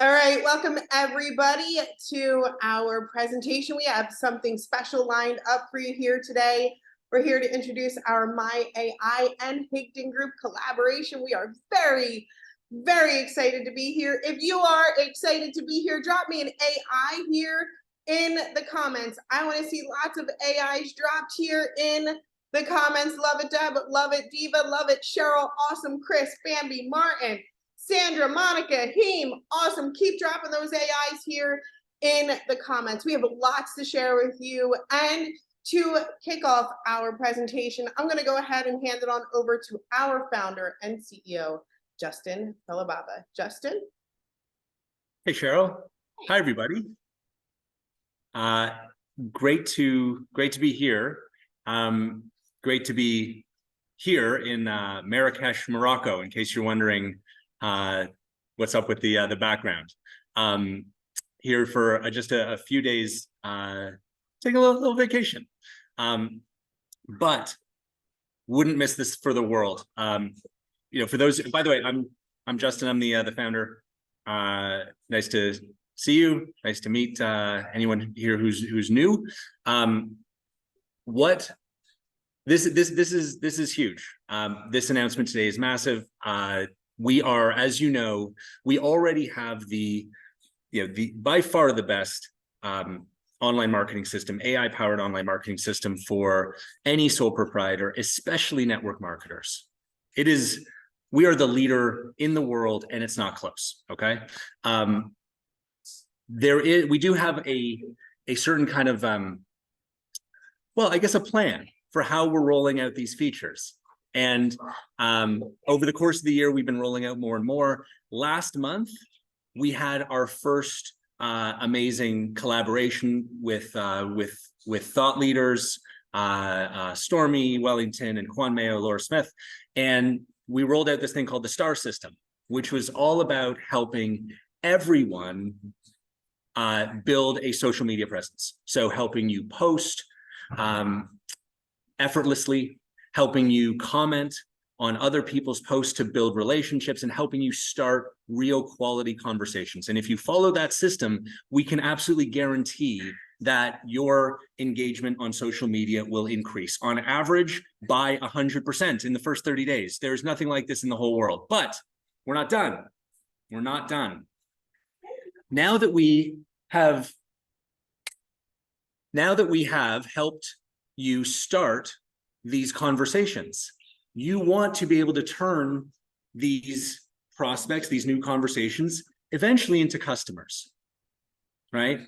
All right, welcome everybody to our presentation. We have something special lined up for you here today. We're here to introduce our myAI and Higdon Group collaboration. We are very, very excited to be here. If you are excited to be here, drop me an AI here in the comments. I want to see lots of AIs dropped here in the comments. Love it, Deb. Love it, Diva. Love it, Cheryl. Awesome, Chris, Bambi, Martin, Sandra, Monica, Heem, awesome. Keep dropping those AIs here in the comments. We have lots to share with you. And to kick off our presentation, I'm going to go ahead and hand it on over to our founder and CEO, Justin Philibaba. Justin? Hey, Cheryl. Hi, everybody. Great to be here. Great to be here in Marrakesh, Morocco, in case you're wondering what's up with the background. Here for just a few days, taking a little vacation. But wouldn't miss this for the world. For those, by the way, I'm Justin. I'm the founder. Nice to see you. Nice to meet anyone here who's new. This is huge. This announcement today is massive. We are, as you know, we already have the by far the best online marketing system, AI-powered online marketing system for any sole proprietor, especially network marketers. We are the leader in the world, and it's not close. Okay, we do have a certain kind of well, I guess a plan for how we're rolling out these features. And over the course of the year, we've been rolling out more and more. Last month, we had our first amazing collaboration with thought leaders, Stormy Wellington and Juan Mayo, Laura Smith, and we rolled out this thing called the STAR system, which was all about helping everyone build a social media presence. So helping you post effortlessly, helping you comment on other people's posts to build relationships, and helping you start real quality conversations. And if you follow that system, we can absolutely guarantee that your engagement on social media will increase on average by 100% in the first 30 days. There's nothing like this in the whole world, but we're not done. We're not done. Now that we have helped you start these conversations, you want to be able to turn these prospects, these new conversations, eventually into customers, right?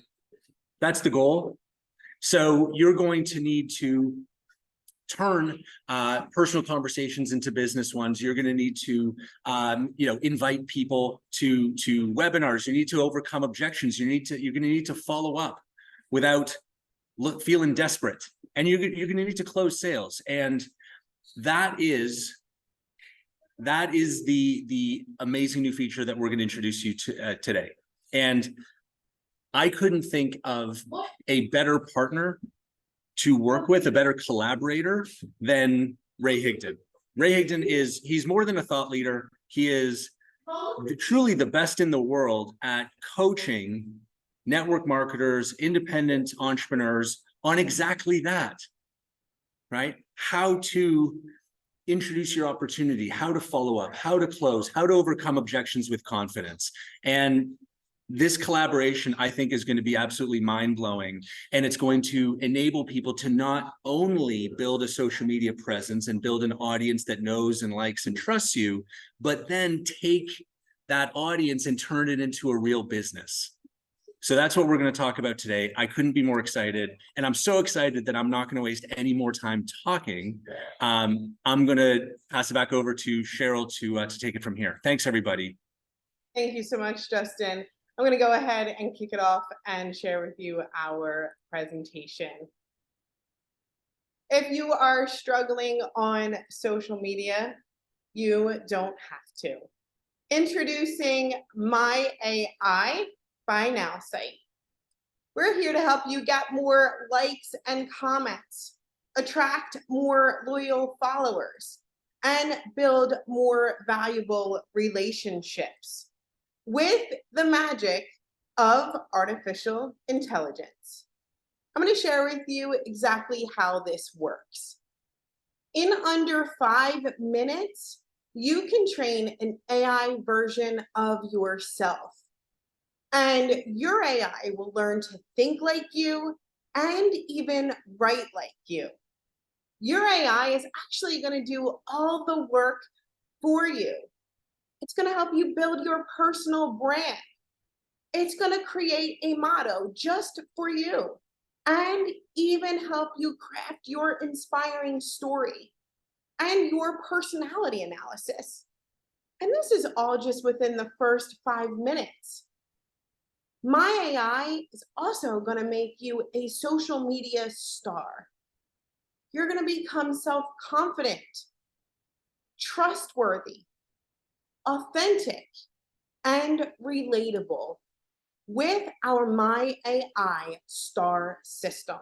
That's the goal. So you're going to need to turn personal conversations into business ones. You're going to need to, invite people to webinars. You need to overcome objections. You're going to need to follow up without feeling desperate. And you're going to need to close sales. And that is the amazing new feature that we're going to introduce you to today. And I couldn't think of a better partner to work with, a better collaborator than Ray Higdon. Ray Higdon he's more than a thought leader. He is truly the best in the world at coaching network marketers, independent entrepreneurs on exactly that, right? How to introduce your opportunity, how to follow up, how to close, how to overcome objections with confidence. And this collaboration, I think, is going to be absolutely mind-blowing. And it's going to enable people to not only build a social media presence and build an audience that knows and likes and trusts you, but then take that audience and turn it into a real business. So that's what we're going to talk about today. I couldn't be more excited. And I'm so excited that I'm not going to waste any more time talking. I'm going to pass it back over to Cheryl to take it from here. Thanks, everybody. Thank you so much, Justin. I'm going to go ahead and kick it off and share with you our presentation. If you are struggling on social media, you don't have to. Introducing myAI Buy Now site. We're here to help you get more likes and comments, attract more loyal followers, and build more valuable relationships. with the magic of artificial intelligence. I'm going to share with you exactly how this works. In under 5 minutes, you can train an AI version of yourself. And your AI will learn to think like you and even write like you. Your AI is actually going to do all the work for you. It's going to help you build your personal brand. It's going to create a motto just for you and even help you craft your inspiring story and your personality analysis. And this is all just within the first 5 minutes. myAI is also going to make you a social media star. You're going to become self-confident, trustworthy, authentic, and relatable with our myAI star system.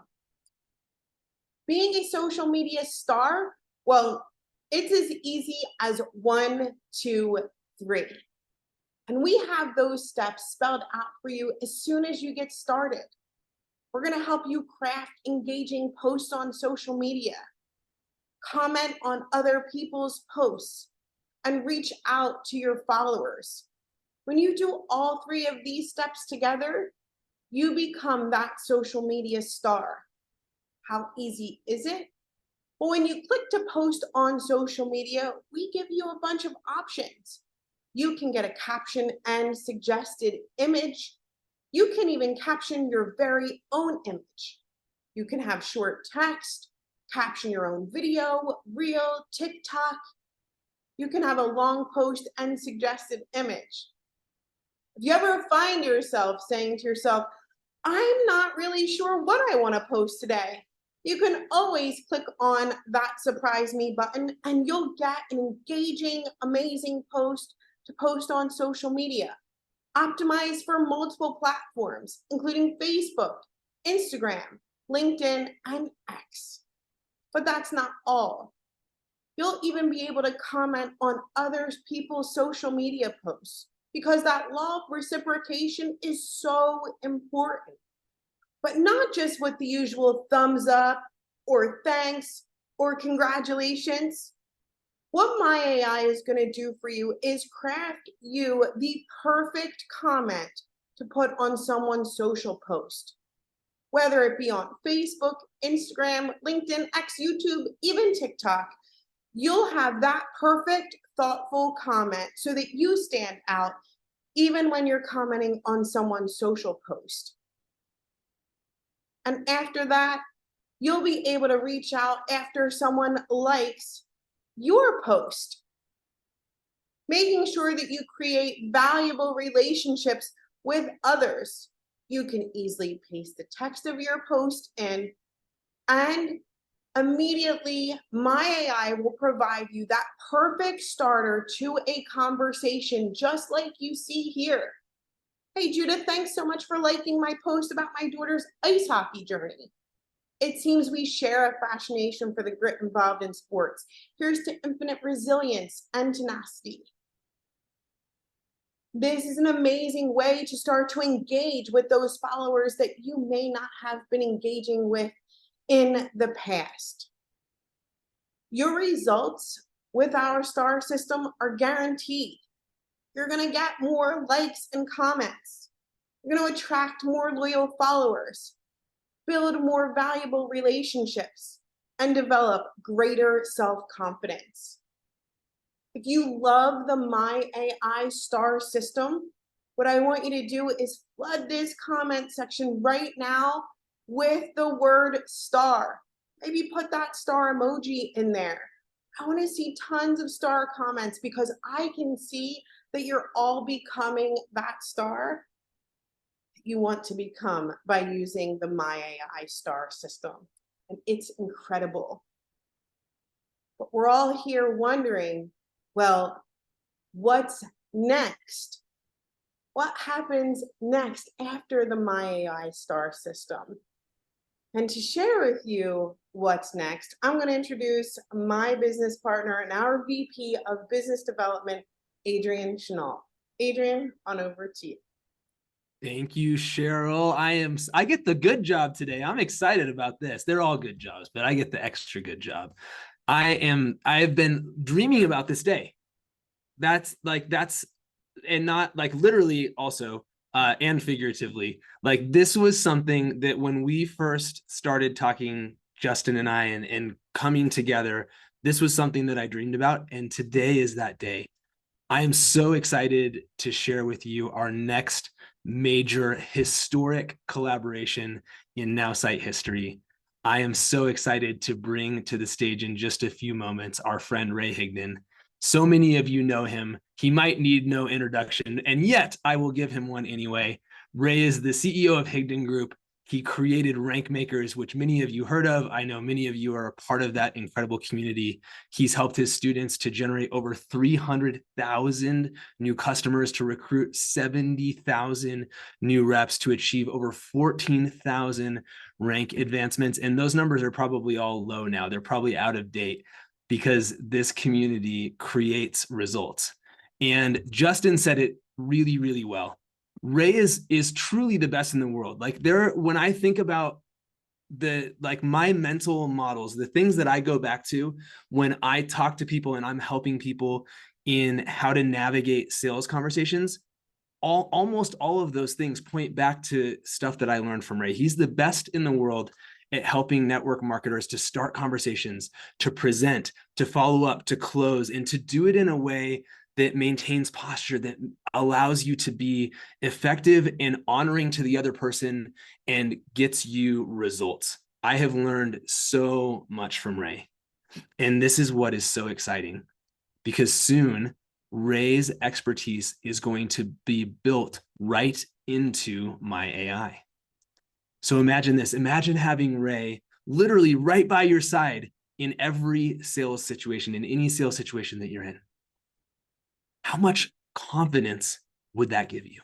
Being a social media star, well, it's as easy as 1, 2, 3. And we have those steps spelled out for you as soon as you get started. We're going to help you craft engaging posts on social media, comment on other people's posts, and reach out to your followers. When you do all 3 of these steps together, you become that social media star. How easy is it? Well, when you click to post on social media, we give you a bunch of options. You can get a caption and suggested image. You can even caption your very own image. You can have short text, caption your own video, reel, TikTok. You can have a long post and suggested image. If you ever find yourself saying to yourself, I'm not really sure what I want to post today, you can always click on that surprise me button and you'll get an engaging, amazing post to post on social media. Optimized for multiple platforms, including Facebook, Instagram, LinkedIn, and X. But that's not all. You'll even be able to comment on other people's social media posts because that law of reciprocation is so important. But not just with the usual thumbs up or thanks or congratulations. What myAI is going to do for you is craft you the perfect comment to put on someone's social post. Whether it be on Facebook, Instagram, LinkedIn, X, YouTube, even TikTok, you'll have that perfect, thoughtful comment so that you stand out even when you're commenting on someone's social post. And after that, you'll be able to reach out after someone likes your post, making sure that you create valuable relationships with others. You can easily paste the text of your post in, and immediately myAI will provide you that perfect starter to a conversation just like you see here. Hey Judith, thanks so much for liking my post about my daughter's ice hockey journey. It seems we share a fascination for the grit involved in sports. Here's to infinite resilience and tenacity. This is an amazing way to start to engage with those followers that you may not have been engaging with in the past. Your results with our star system are guaranteed. You're going to get more likes and comments. You're going to attract more loyal followers, build more valuable relationships, and develop greater self-confidence. If you love the myAI star system, what I want you to do is flood this comment section right now with the word star. Maybe put that star emoji in there. I want to see tons of star comments because I can see that you're all becoming that star you want to become by using the myAI star system. And it's incredible. But we're all here wondering, well, what's next? What happens next after the myAI star system? And to share with you what's next, I'm going to introduce my business partner and our VP of Business Development, Adrian Chenal. Adrian, on over to you. Thank you, Cheryl. I get the good job today. I'm excited about this. They're all good jobs, but I get the extra good job. I've been dreaming about this day. And not like literally also, and figuratively. Like this was something that when we first started talking, Justin and I, and coming together, this was something that I dreamed about. And today is that day. I am so excited to share with you our next major historic collaboration in NowSite history. I am so excited to bring to the stage in just a few moments our friend Ray Higdon. So many of you know him. He might need no introduction, and yet I will give him one anyway. Ray is the CEO of Higdon Group. He created Rank Makers, which many of you heard of. I know many of you are a part of that incredible community. He's helped his students to generate over 300,000 new customers, to recruit 70,000 new reps, to achieve over 14,000 rank advancements. And those numbers are probably all low now. They're probably out of date because this community creates results. And Justin said it really, really well. Ray is truly the best in the world. Like when I think about my mental models, the things that I go back to when I talk to people and I'm helping people in how to navigate sales conversations, almost all of those things point back to stuff that I learned from Ray. He's the best in the world at helping network marketers to start conversations, to present, to follow up, to close, and to do it in a way that maintains posture, that allows you to be effective and honoring to the other person and gets you results. I have learned so much from Ray. And this is what is so exciting, because soon Ray's expertise is going to be built right into myAI. So imagine this. Imagine having Ray literally right by your side in every sales situation, in any sales situation that you're in. How much confidence would that give you?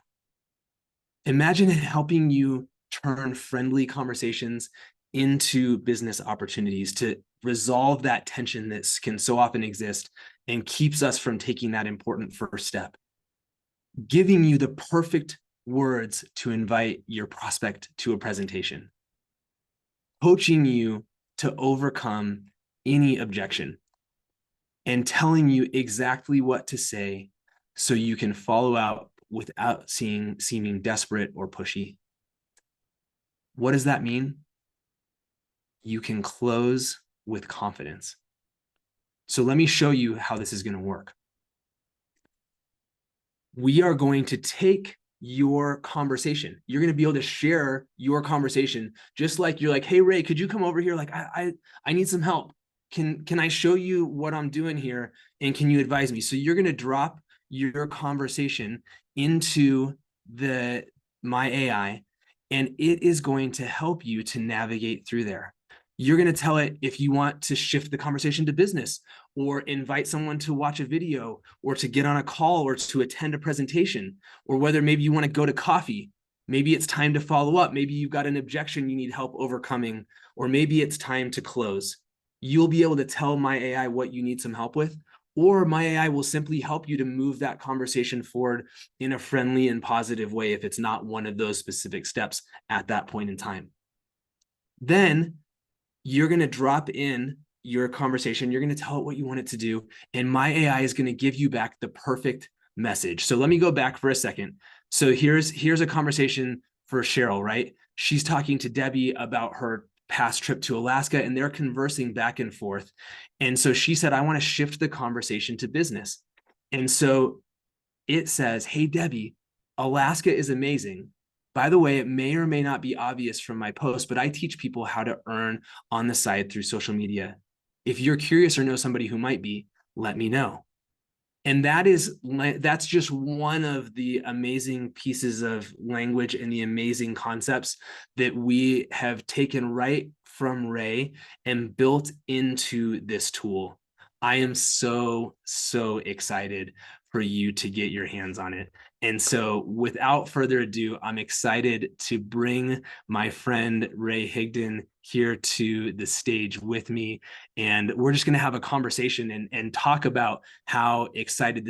Imagine it helping you turn friendly conversations into business opportunities, to resolve that tension that can so often exist and keeps us from taking that important first step. Giving you the perfect words to invite your prospect to a presentation. Coaching you to overcome any objection, and telling you exactly what to say so you can follow out without seeming desperate or pushy. What does that mean? You can close with confidence. So let me show you how this is going to work. We are going to take your conversation. You're going to be able to share your conversation, just like you're like, hey, Ray, could you come over here? Like, I need some help. Can I show you what I'm doing here? And can you advise me? So you're going to drop your conversation into the myAI, and it is going to help you to navigate through there. You're going to tell it if you want to shift the conversation to business, or invite someone to watch a video, or to get on a call, or to attend a presentation, or whether maybe you want to go to coffee. Maybe it's time to follow up. Maybe you've got an objection you need help overcoming, or maybe it's time to close. You'll be able to tell myAI what you need some help with, or myAI will simply help you to move that conversation forward in a friendly and positive way if it's not one of those specific steps at that point in time. Then you're going to drop in your conversation. You're going to tell it what you want it to do, and myAI is going to give you back the perfect message. So let me go back for a second. So here's a conversation for Cheryl, right? She's talking to Debbie about her past trip to Alaska, and they're conversing back and forth. And so she said, I want to shift the conversation to business. And so it says, hey, Debbie, Alaska is amazing. By the way, it may or may not be obvious from my post, but I teach people how to earn on the side through social media. If you're curious or know somebody who might be, let me know. And that's just one of the amazing pieces of language and the amazing concepts that we have taken right from Ray and built into this tool. I am so excited for you to get your hands on it. And so without further ado, I'm excited to bring my friend Ray Higdon here to the stage with me. And we're just going to have a conversation and talk about how excited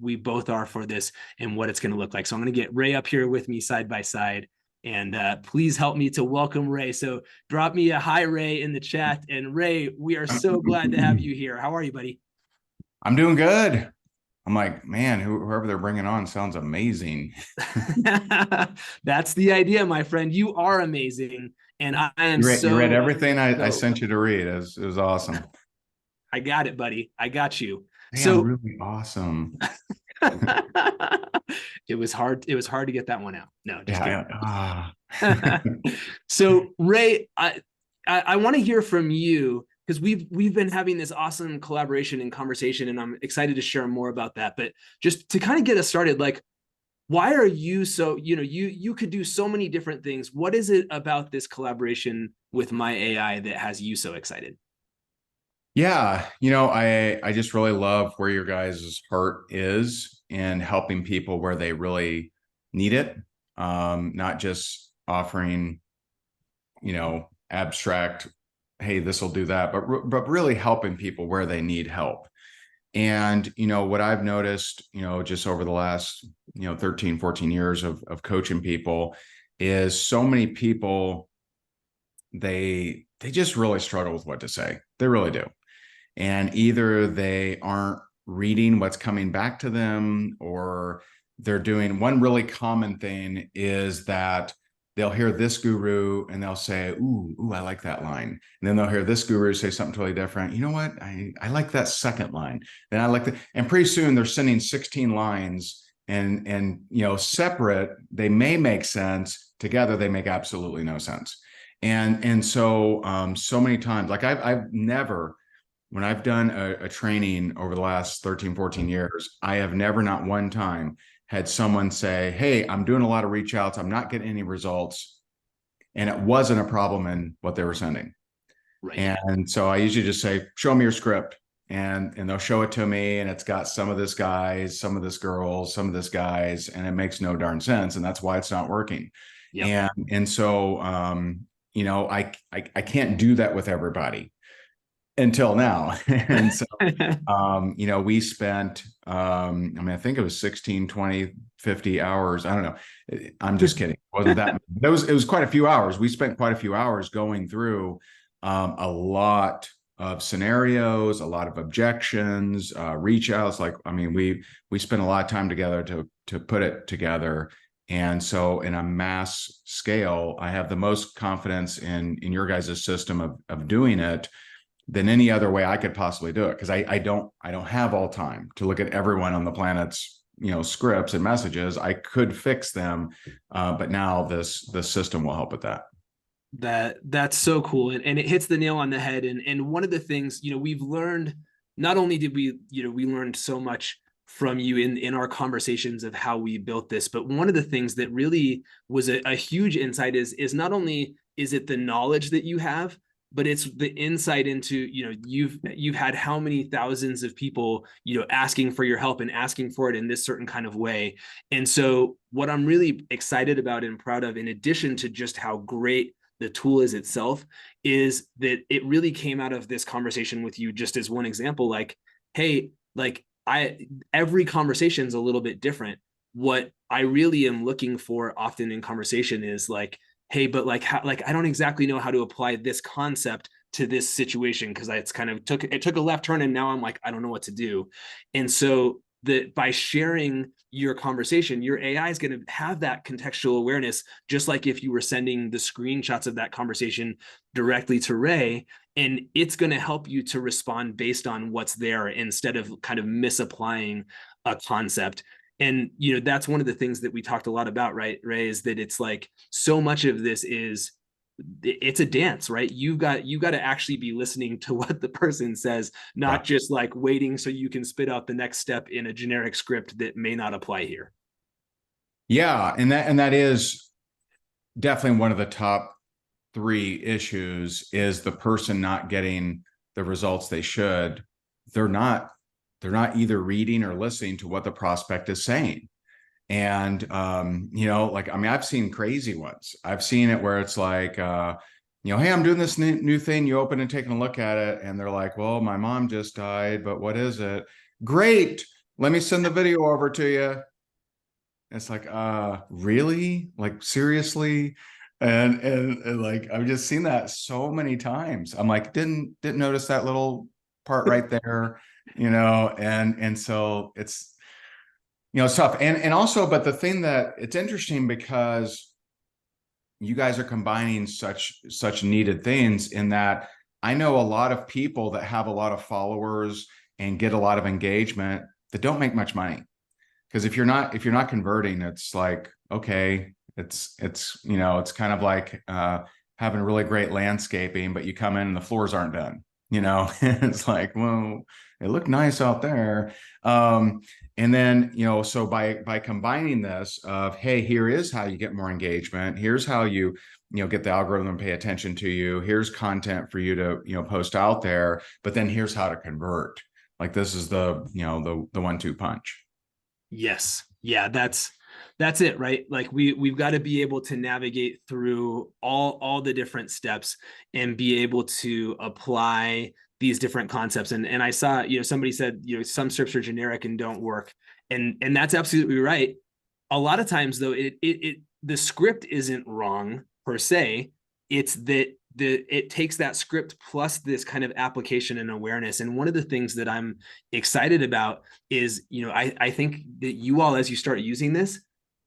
we both are for this and what it's going to look like. So I'm going to get Ray up here with me side by side. And please help me to welcome Ray. So drop me a hi, Ray, in the chat. And Ray, we are so glad to have you here. How are you, buddy? I'm doing good. I'm like, man, whoever they're bringing on sounds amazing. That's the idea, my friend. You are amazing. And I am You read everything I sent you to read. It was awesome. I got it, buddy. I got you. Hey, so I'm really awesome. It was hard to get that one out. No, just kidding. So Ray, I want to hear from you, because we've been having this awesome collaboration and conversation, and I'm excited to share more about that. But just to kind of get us started, like, why are you so, you could do so many different things. What is it about this collaboration with myAI that has you so excited? Yeah, I just really love where your guys' heart is in helping people where they really need it. Not just offering, abstract, hey, this will do that, but really helping people where they need help. And, what I've noticed, just over the last, 13, 14 years of coaching people is so many people, they just really struggle with what to say. They really do. And either they aren't reading what's coming back to them, or they're doing one really common thing is that they'll hear this guru and they'll say, ooh, I like that line. And then they'll hear this guru say something totally different. You know what? I like that second line. Then I like that. And pretty soon they're sending 16 lines and separate, they may make sense. Together, they make absolutely no sense. And so, so many times, like I've never, when I've done a training over the last 13, 14 years, I have never, not one time, had someone say, hey, I'm doing a lot of reach outs, I'm not getting any results. And it wasn't a problem in what they were sending. Right. And so I usually just say, show me your script. And they'll show it to me. And it's got some of this guys, some of this girls, some of this guys, and it makes no darn sense. And that's why it's not working. Yep. And so, I can't do that with everybody until now. And so, we spent, I think it was 16, 20, 50 hours. I don't know. I'm just kidding. It wasn't that. It was quite a few hours. We spent quite a few hours going through a lot of scenarios, a lot of objections, reach outs. We spent a lot of time together to put it together. And so in a mass scale, I have the most confidence in your guys' system of doing it than any other way I could possibly do it. Because I don't have all time to look at everyone on the planet's, scripts and messages. I could fix them, but now the system will help with that. That's so cool. And it hits the nail on the head. And one of the things, we've learned, not only did we learned so much from you in our conversations of how we built this, but one of the things that really was a huge insight is not only is it the knowledge that you have, but it's the insight into, you've had how many thousands of people, asking for your help and asking for it in this certain kind of way. And so what I'm really excited about and proud of, in addition to just how great the tool is itself, is that it really came out of this conversation with you, just as one example, like, hey, every conversation is a little bit different. What I really am looking for often in conversation is like, hey, but I don't exactly know how to apply this concept to this situation, because it took a left turn and now I'm like, I don't know what to do. And so by sharing your conversation, your AI is going to have that contextual awareness, just like if you were sending the screenshots of that conversation directly to Ray, and it's going to help you to respond based on what's there instead of kind of misapplying a concept. And, that's one of the things that we talked a lot about, right, Ray, is that it's like so much of this it's a dance, right? You got to actually be listening to what the person says, not just like waiting so you can spit out the next step in a generic script that may not apply here. Yeah. And that is definitely one of the top 3 issues, is the person not getting the results they should. They're not they're not either reading or listening to what the prospect is saying. And, you know, like, I mean, I've seen crazy ones. I've seen it where it's like, you know, hey, I'm doing this new thing. You open and taking a look at it. And they're like, well, my mom just died, but what is it? Great. Let me send the video over to you. It's like, really? Like, seriously? And like, I've just seen that so many times. I'm like, didn't notice that little part right there, you know? And so it's, you know, it's tough. And also, but the thing that it's interesting because you guys are combining such needed things in that I know a lot of people that have a lot of followers and get a lot of engagement that don't make much money. Because if you're not converting, it's like, okay, it's you know, it's kind of like having really great landscaping, but you come in and the floors aren't done, you know. It's like, well, it looked nice out there. And then, you know, so by combining this of, hey, here is how you get more engagement, here's how you know, get the algorithm to pay attention to you, here's content for you to, you know, post out there, but then here's how to convert. Like, this is the, you know, the 1-2 punch. Yes. Yeah, that's it, right? Like we've got to be able to navigate through all the different steps and be able to apply these different concepts. And I saw, you know, somebody said, you know, some scripts are generic and don't work. And that's absolutely right. A lot of times though, the script isn't wrong per se. It's that it takes that script plus this kind of application and awareness. And one of the things that I'm excited about is, you know, I think that you all, as you start using this,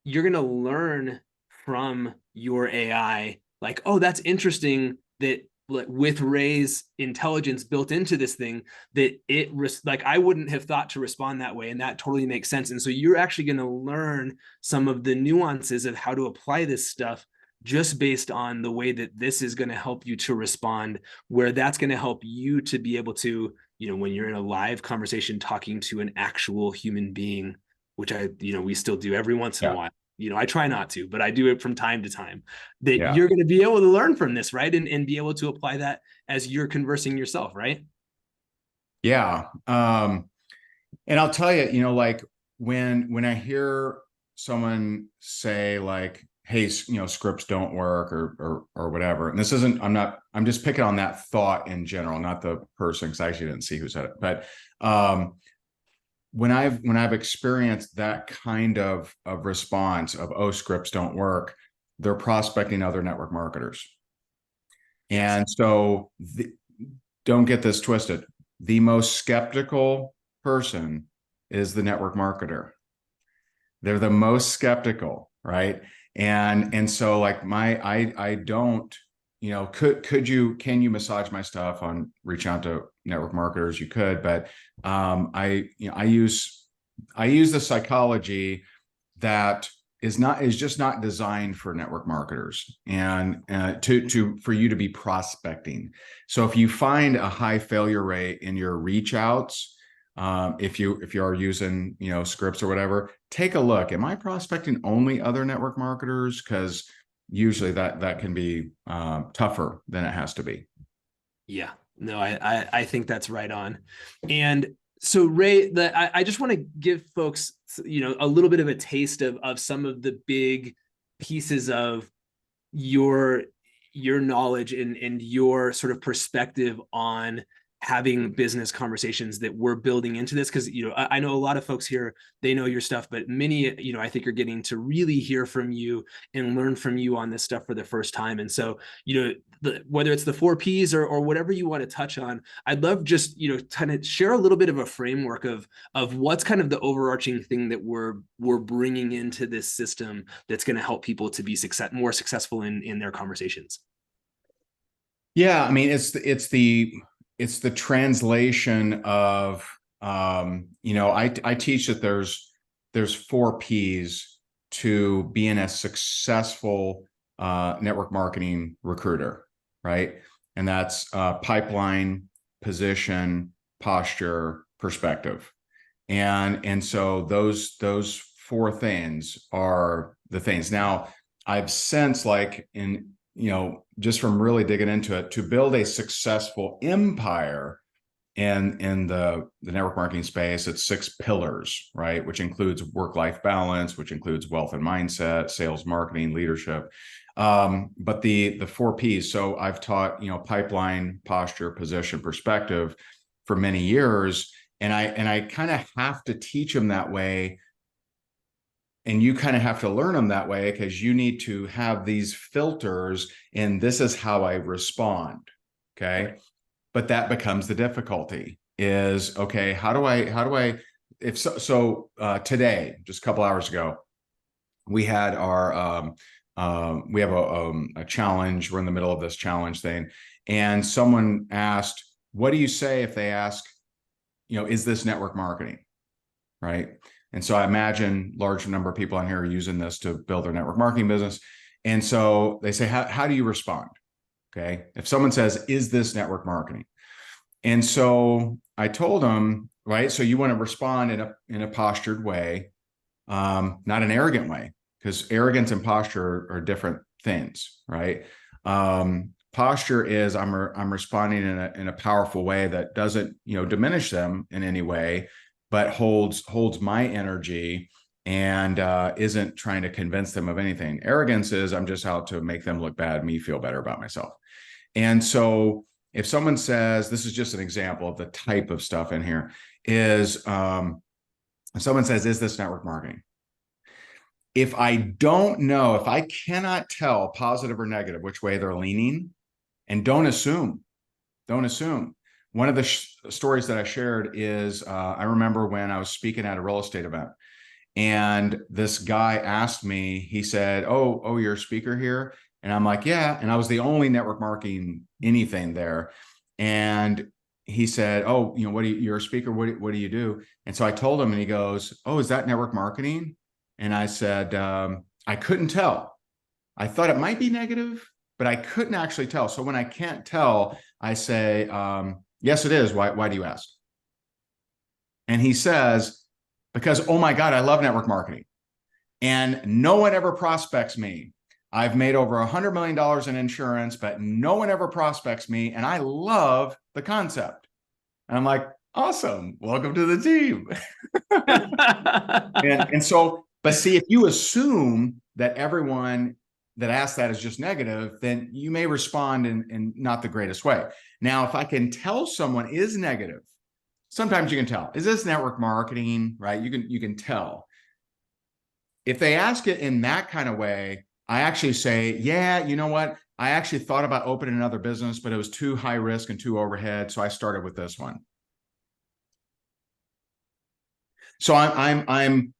you're going to learn from your AI, like, oh, that's interesting that with Ray's intelligence built into this thing, that like I wouldn't have thought to respond that way, and that totally makes sense. And so you're actually going to learn some of the nuances of how to apply this stuff just based on the way that this is going to help you to respond, where that's going to help you to be able to, you know, when you're in a live conversation talking to an actual human being, which you know, we still do every once in a while. You know, I try not to, but I do it from time to time, that you're going to be able to learn from this, right? And be able to apply that as you're conversing yourself, right? Yeah. And I'll tell you, you know, like when I hear someone say like, hey, you know, scripts don't work or whatever, and this isn't, I'm just picking on that thought in general, not the person, because I actually didn't see who said it. But when I've experienced that kind of response of, oh, scripts don't work, they're prospecting other network marketers. And so don't get this twisted. The most skeptical person is the network marketer. They're the most skeptical, right? And so like I don't, you know, can you massage my stuff on reaching out to network marketers? You could, but I use the psychology that is just not designed for network marketers and for you to be prospecting. So if you find a high failure rate in your reach outs, if you are using, you know, scripts or whatever, take a look. Am I prospecting only other network marketers? Because usually that can be tougher than it has to be. Yeah, no, I think that's right on. And so Ray, I just want to give folks, you know, a little bit of a taste of some of the big pieces of your knowledge and your sort of perspective on having business conversations that we're building into this. Because, you know, I know a lot of folks here, they know your stuff, but many, you know, I think are getting to really hear from you and learn from you on this stuff for the first time. And so, you know, whether it's the 4 Ps or whatever you want to touch on, I'd love just, you know, kind of share a little bit of a framework of what's kind of the overarching thing that we're bringing into this system that's going to help people to be more successful in their conversations. Yeah, I mean, it's the translation of, you know, I teach that there's 4 Ps to being a successful network marketing recruiter, right? And that's pipeline, position, posture, perspective. And so those 4 things are the things. Now, I've sensed, like, in, you know, just from really digging into it, to build a successful empire, And in the network marketing space, it's 6 pillars, right? Which includes work-life balance, which includes wealth and mindset, sales, marketing, leadership. But the 4 Ps. So I've taught, pipeline, posture, position, perspective for many years. And I kind of have to teach them that way. And you kind of have to learn them that way because you need to have these filters, and this is how I respond. Okay. But that becomes the difficulty is, okay, how do I, if so, today, just a couple hours ago, we had our, we have a challenge. We're in the middle of this challenge thing. And someone asked, what do you say if they ask, is this network marketing? Right. And so I imagine large number of people on here are using this to build their network marketing business. And so they say, how do you respond? Okay. If someone says, is this network marketing? And so I told them, right, so you want to respond in a postured way, not an arrogant way, because arrogance and posture are different things, right? Posture is I'm responding in a powerful way that doesn't, diminish them in any way, but holds my energy and isn't trying to convince them of anything. Arrogance is I'm just out to make them look bad, me feel better about myself. And so if someone says, this is just an example of the type of stuff in here, is if someone says, is this network marketing? If I don't know, if I cannot tell positive or negative which way they're leaning, and don't assume. One of the stories that I shared is I remember when I was speaking at a real estate event, and this guy asked me, he said, oh, you're a speaker here? And I'm like, yeah. And I was the only network marketing anything there. And he said, oh, you're a speaker. What do you do? And so I told him, and he goes, oh, is that network marketing? And I said, I couldn't tell. I thought it might be negative, but I couldn't actually tell. So when I can't tell, I say, yes, it is. Why do you ask? And he says, because, oh my God, I love network marketing. And no one ever prospects me. I've made over $100 million in insurance, but no one ever prospects me. And I love the concept. And I'm like, awesome. Welcome to the team. and so, but see, if you assume that everyone that asks that is just negative, then you may respond in not the greatest way. Now, if I can tell someone is negative, sometimes you can tell, is this network marketing, right? You can tell. If they ask it in that kind of way, I actually say, yeah, you know what? I actually thought about opening another business, but it was too high risk and too overhead. So I started with this one. So I'm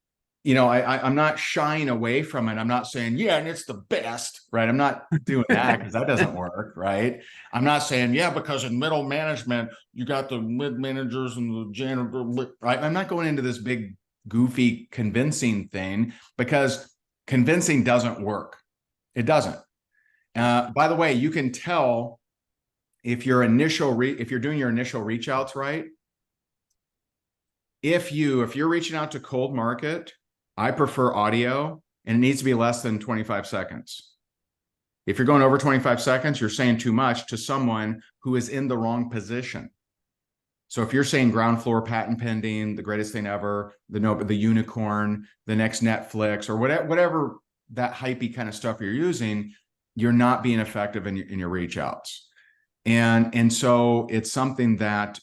not shying away from it. I'm not saying, yeah, and it's the best, right? I'm not doing that because that doesn't work, right? I'm not saying, yeah, because in middle management, you got the mid managers and the janitor, right? I'm not going into this big, goofy, convincing thing because convincing doesn't work. It doesn't. By the way, you can tell if you're doing your initial reach outs right. If you're reaching out to cold market, I prefer audio, and it needs to be less than 25 seconds. If you're going over 25 seconds, you're saying too much to someone who is in the wrong position. So if you're saying ground floor patent pending, the greatest thing ever, the unicorn, the next Netflix, or whatever that hypey kind of stuff you're using, you're not being effective in your reach outs. And so it's something that,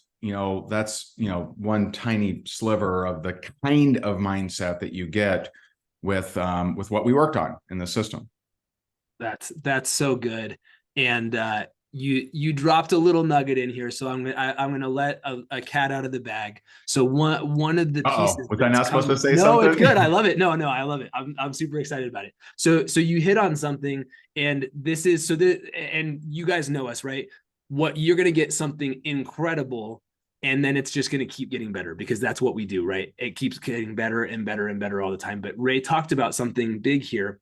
that's, one tiny sliver of the kind of mindset that you get with what we worked on in the system. That's so good. And you dropped a little nugget in here, so I'm gonna let a cat out of the bag. So one of the pieces. Was I not supposed to say no, something? it's good. I love it. No, I love it. I'm super excited about it. So you hit on something, and this is and you guys know us, right? What you're gonna get something incredible. And then it's just going to keep getting better because that's what we do, right? It keeps getting better and better and better all the time. But Ray talked about something big here,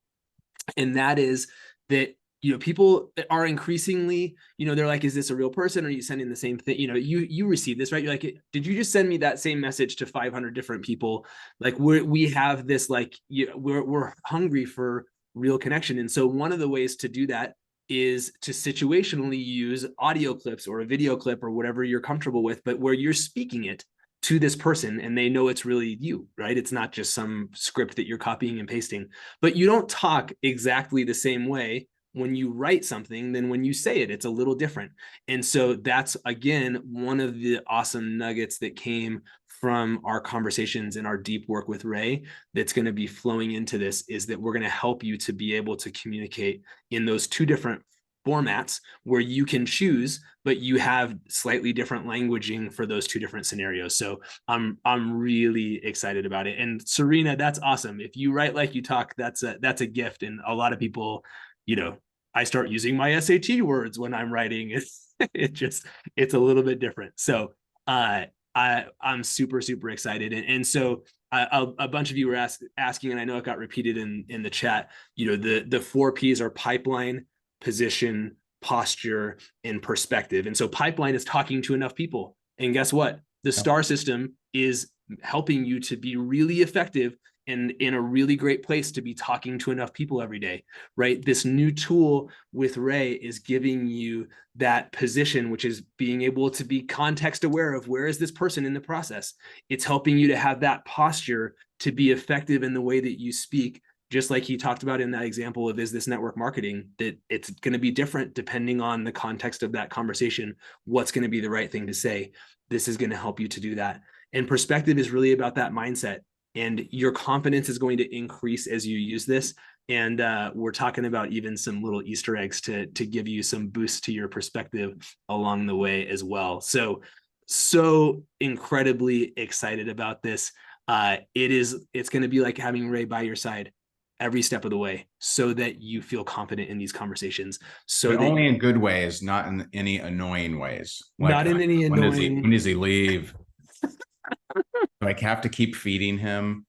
and that is that, people are increasingly, they're like, is this a real person? Or are you sending the same thing? You receive this, right? You're like, did you just send me that same message to 500 different people? Like we have this, like, we're hungry for real connection. And so one of the ways to do that is to situationally use audio clips or a video clip or whatever you're comfortable with, but where you're speaking it to this person and they know it's really you, right? It's not just some script that you're copying and pasting, but you don't talk exactly the same way when you write something than when you say it. It's a little different. And so that's, again, one of the awesome nuggets that came from our conversations and our deep work with Ray that's going to be flowing into this, is that we're going to help you to be able to communicate in those two different formats where you can choose, but you have slightly different languaging for those two different scenarios. So I'm really excited about it. And Serena, that's awesome. If you write like you talk, that's a gift. And a lot of people, I start using my SAT words when I'm writing. It's a little bit different. So I'm super, super excited. And so a bunch of you were asking, and I know it got repeated in the chat, the 4 Ps are pipeline, position, posture, and perspective. And so pipeline is talking to enough people. And guess what? The STAR system is helping you to be really effective and in a really great place to be talking to enough people every day, right? This new tool with Ray is giving you that position, which is being able to be context aware of where is this person in the process. It's helping you to have that posture to be effective in the way that you speak, just like he talked about in that example of is this network marketing, that it's going to be different depending on the context of that conversation, what's going to be the right thing to say. This is going to help you to do that. And perspective is really about that mindset. And your confidence is going to increase as you use this. And we're talking about even some little Easter eggs to give you some boost to your perspective along the way as well. So incredibly excited about this. It's going to be like having Ray by your side every step of the way so that you feel confident in these conversations. So but only in good ways, not in any annoying ways. Not in any annoying. When does he leave? Do I have to keep feeding him?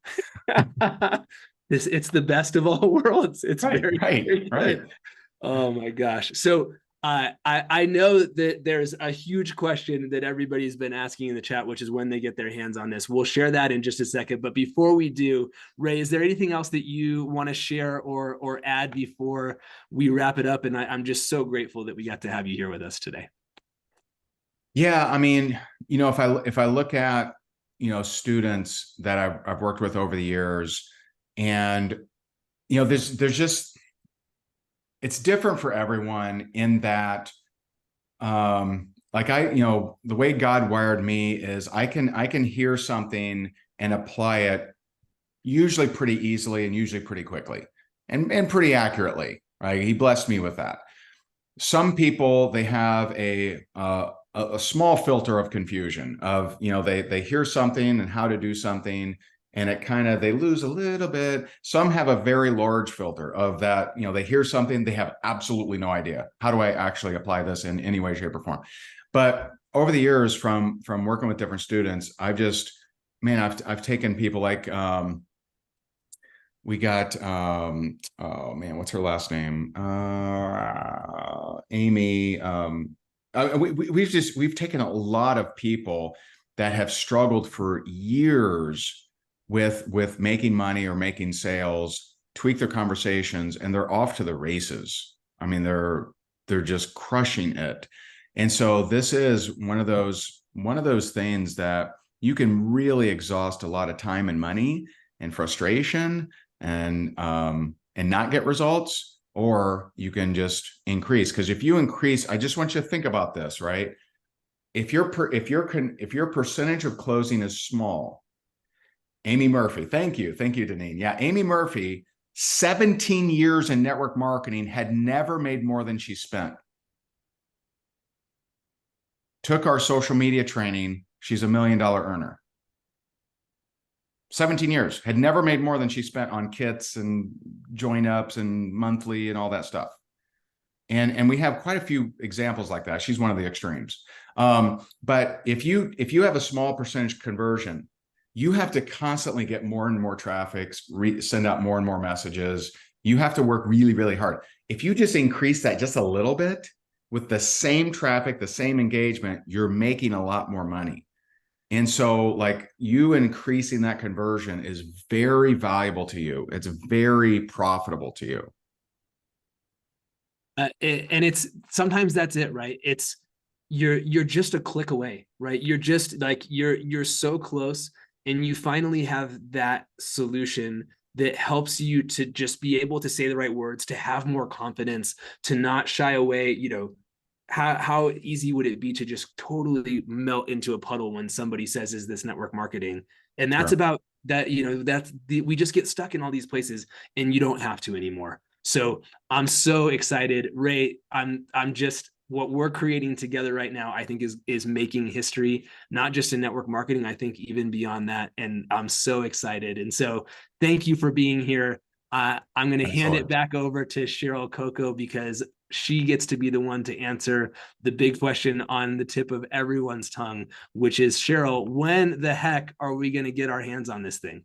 It's the best of all worlds. It's very right. Oh my gosh. So I know that there's a huge question that everybody's been asking in the chat, which is when they get their hands on this. We'll share that in just a second. But before we do, Ray, is there anything else that you want to share or add before we wrap it up? And I'm just so grateful that we got to have you here with us today. Yeah, I mean, if I look at students that I've worked with over the years, and there's just, it's different for everyone in that, like the way God wired me is I can hear something and apply it usually pretty easily and usually pretty quickly and pretty accurately, right? He blessed me with that. Some people, they have a small filter of confusion of, they hear something and how to do something, and they lose a little bit. Some have a very large filter of that, they hear something, they have absolutely no idea. How do I actually apply this in any way, shape, or form? But over the years from working with different students, I've taken people like, we got, oh man, what's her last name? Amy. We've taken a lot of people that have struggled for years with making money or making sales, tweak their conversations, and they're off to the races. I mean, they're just crushing it. And so this is one of those things that you can really exhaust a lot of time and money and frustration and not get results, or you can just increase. Because if you increase, I just want you to think about this, right? If your percentage of closing is small, Amy Murphy, thank you, Deneen. Yeah, Amy Murphy, 17 years in network marketing, had never made more than she spent. Took our social media training. She's $1 million earner. 17 years, had never made more than she spent on kits and join ups and monthly and all that stuff. And we have quite a few examples like that. She's one of the extremes. But if you have a small percentage conversion, you have to constantly get more and more traffic, send out more and more messages. You have to work really, really hard. If you just increase that just a little bit with the same traffic, the same engagement, you're making a lot more money. And so like you increasing that conversion is very valuable to you. It's very profitable to you. And it's sometimes that's it, right? It's you're just a click away, right? You're just like you're so close, and you finally have that solution that helps you to just be able to say the right words, to have more confidence, to not shy away. You know, how easy would it be to just totally melt into a puddle when somebody says, "Is this network marketing?" And that's Sure. about that. You know, we just get stuck in all these places, and you don't have to anymore. So I'm so excited, Ray. I'm just what we're creating together right now, I think is making history, not just in network marketing, I think even beyond that. And I'm so excited. And so thank you for being here. I'm going to hand it Excellent. back over to Cheryl Coco because she gets to be the one to answer the big question on the tip of everyone's tongue, which is, Cheryl, when the heck are we going to get our hands on this thing?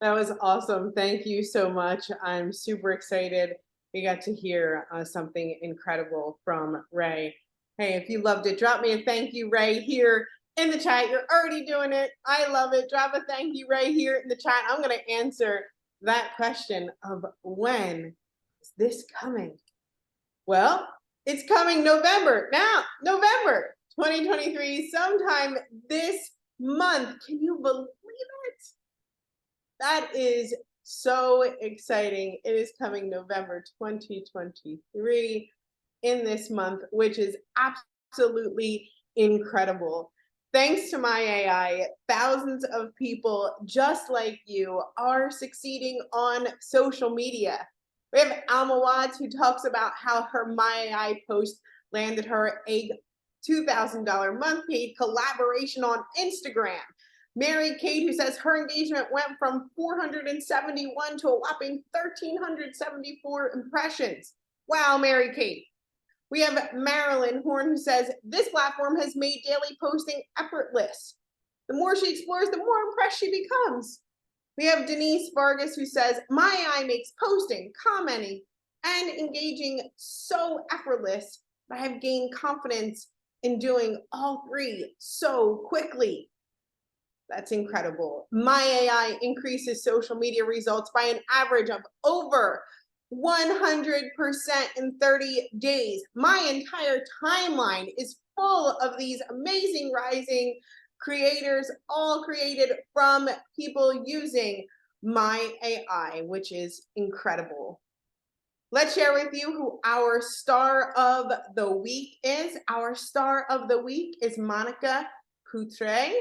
That was awesome. Thank you so much. I'm super excited. We got to hear something incredible from Ray. Hey, if you loved it, drop me a thank you, Ray, here in the chat. You're already doing it. I love it. Drop a thank you, Ray, here in the chat. I'm going to answer that question of when is this coming? Well, it's coming November. Now, November 2023, sometime this month. Can you believe it? That is so exciting. It is coming November 2023 in this month, which is absolutely incredible. Thanks to myAI, thousands of people just like you are succeeding on social media. We have Alma Watts, who talks about how her myAI post landed her a $2,000 month paid collaboration on Instagram. Mary Kate, who says her engagement went from 471 to a whopping 1,374 impressions. Wow, Mary Kate. We have Marilyn Horn, who says this platform has made daily posting effortless. The more she explores, the more impressed she becomes. We have Denise Vargas, who says myAI makes posting, commenting, and engaging so effortless that I have gained confidence in doing all three so quickly. That's incredible. myAI increases social media results by an average of over 100% in 30 days. My entire timeline is full of these amazing rising creators, all created from people using myAI, which is incredible. Let's share with you who our star of the week is. Our star of the week is Monica Poutre.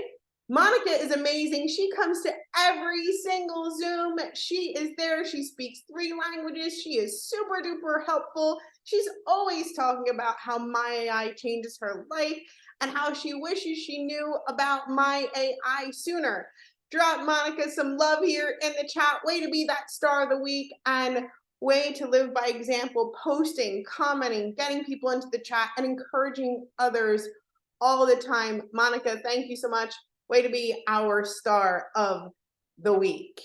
Monica is amazing. She comes to every single Zoom. She is there. She speaks 3 languages. She is super duper helpful. She's always talking about how myAI changes her life and how she wishes she knew about myAI sooner. Drop Monica some love here in the chat. Way to be that star of the week and way to live by example, posting, commenting, getting people into the chat, and encouraging others all the time. Monica, thank you so much. Way to be our star of the week.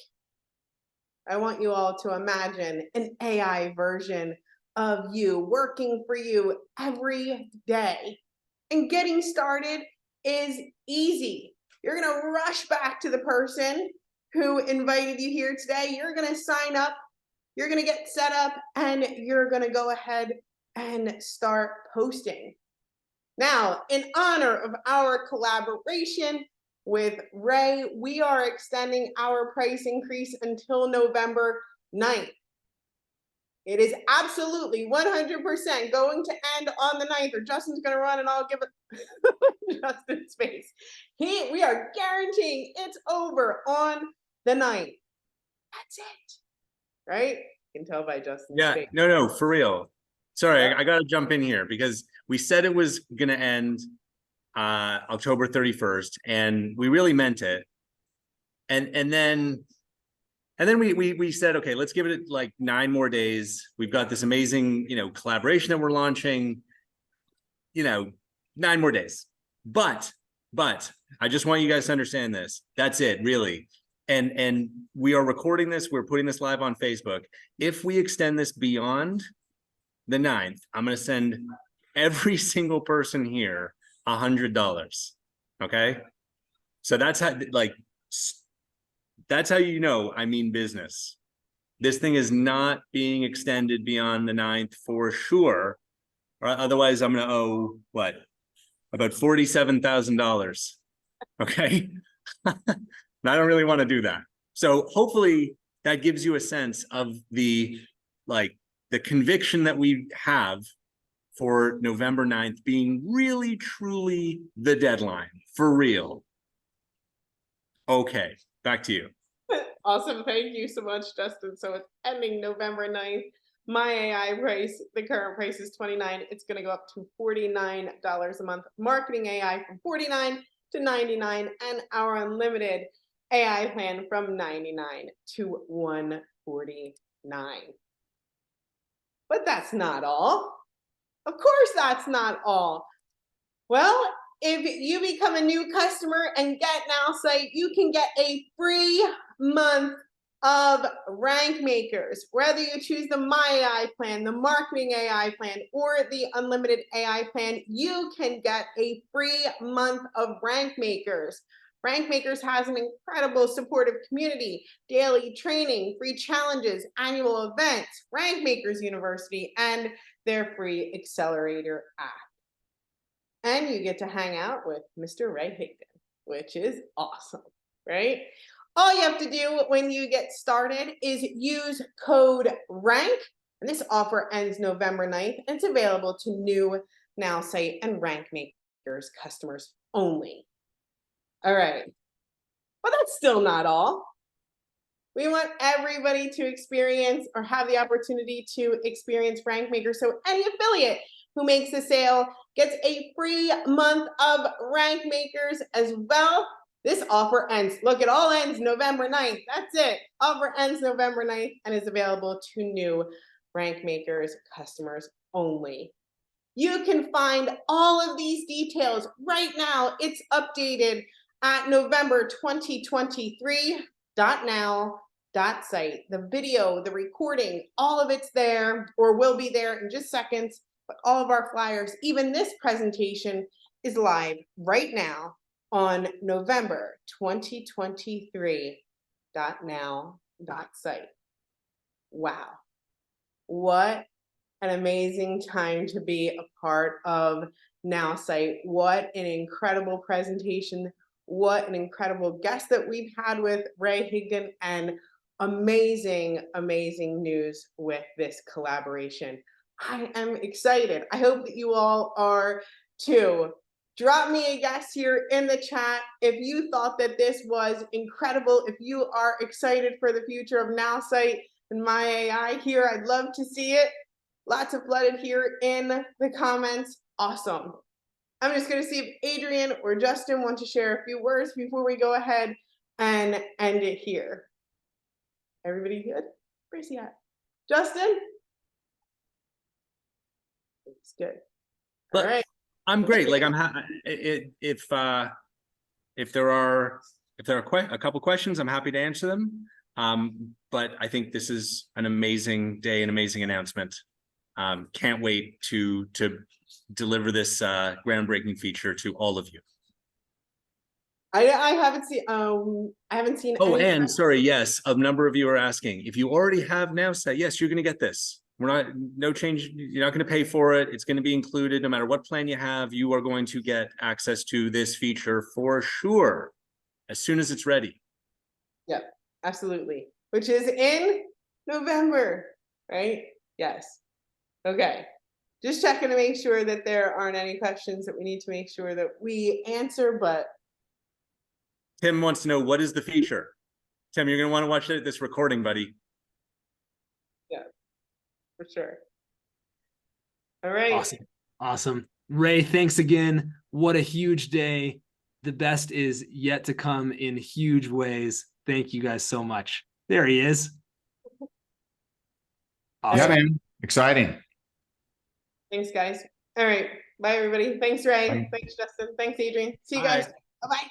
I want you all to imagine an AI version of you working for you every day. And getting started is easy. You're going to rush back to the person who invited you here today. You're going to sign up. You're going to get set up, and you're going to go ahead and start posting. Now, in honor of our collaboration with Ray, we are extending our price increase until November 9th. It is absolutely 100% going to end on the 9th, or Justin's going to run and I'll give it Justin space. We are guaranteeing it's over on the 9th. That's it. Right? You can tell by Justin's face. No, for real. Sorry, I got to jump in here because we said it was going to end October 31st, and we really meant it. And then we said, okay, let's give it like 9 more days. We've got this amazing, collaboration that we're launching, 9 more days. But I just want you guys to understand this. That's it, really. And we are recording this. We're putting this live on Facebook. If we extend this beyond the 9th, I'm going to send every single person here $100. Okay. So that's how, I mean business. This thing is not being extended beyond the 9th for sure. Or otherwise, I'm going to owe what? About $47,000. Okay. And I don't really want to do that. So hopefully that gives you a sense of the conviction that we have for November 9th being really, truly the deadline for real. Okay, back to you. Awesome. Thank you so much, Justin. So it's ending November 9th. My AI price, the current price is $29. It's going to go up to $49 a month. Marketing AI from $49 to $99, and our unlimited AI plan from $99 to $149. But that's not all. Of course, that's not all. Well, if you become a new customer and get NowSite, you can get a free month of rank makers. Whether you choose the myAI plan, the marketing AI plan, or the unlimited AI plan, you can get a free month of rank makers. Rank Makers has an incredible supportive community, daily training, free challenges, annual events, Rank Makers University, and their free accelerator app. And you get to hang out with Mr. Ray Higdon, which is awesome, right? All you have to do when you get started is use code RANK, and this offer ends November 9th, and it's available to new NowSite and Rank Makers customers only. All right, but that's still not all. We want everybody to experience or have the opportunity to experience Rank Makers. So any affiliate who makes a sale gets a free month of Rank Makers as well. This offer ends, look, it all ends November 9th. That's it. Offer ends November 9th and is available to new Rank Makers customers only. You can find all of these details right now. It's updated at November 2023.now.site. The video, the recording, all of it's there, or will be there in just seconds. But all of our flyers, even this presentation, is live right now on November 2023.now.site. Wow. What an amazing time to be a part of NowSite. What an incredible presentation. What an incredible guest that we've had with Ray Higdon, and amazing, amazing news with this collaboration. I am excited. I hope that you all are too. Drop me a yes here in the chat if you thought that this was incredible. If you are excited for the future of NowSite and myAI here, I'd love to see it. Lots of flooded here in the comments. Awesome. I'm just going to see if Adrian or Justin want to share a few words before we go ahead and end it here. Everybody good? Where's he at? Justin? It's good. All right. I'm great. Like if there are a couple questions, I'm happy to answer them. But I think this is an amazing day, an amazing announcement. Can't wait to deliver this groundbreaking feature to all of you. I haven't seen Oh, and sorry, yes, a number of you are asking if you already have NowSite. Yes, you're going to get this. No change. You're not going to pay for it. It's going to be included no matter what plan you have. You are going to get access to this feature for sure as soon as it's ready. Yep, absolutely. Which is in November, right? Yes. Okay. Just checking to make sure that there aren't any questions that we need to make sure that we answer, but Tim wants to know, what is the feature? Tim, you're going to want to watch this recording, buddy. Yeah, for sure. All right. Awesome. Awesome. Ray, thanks again. What a huge day. The best is yet to come in huge ways. Thank you guys so much. There he is. Awesome. Yeah, man. Exciting. Thanks, guys. All right. Bye, everybody. Thanks, Ray. Bye. Thanks, Justin. Thanks, Adrian. See you Bye. guys. Bye-bye.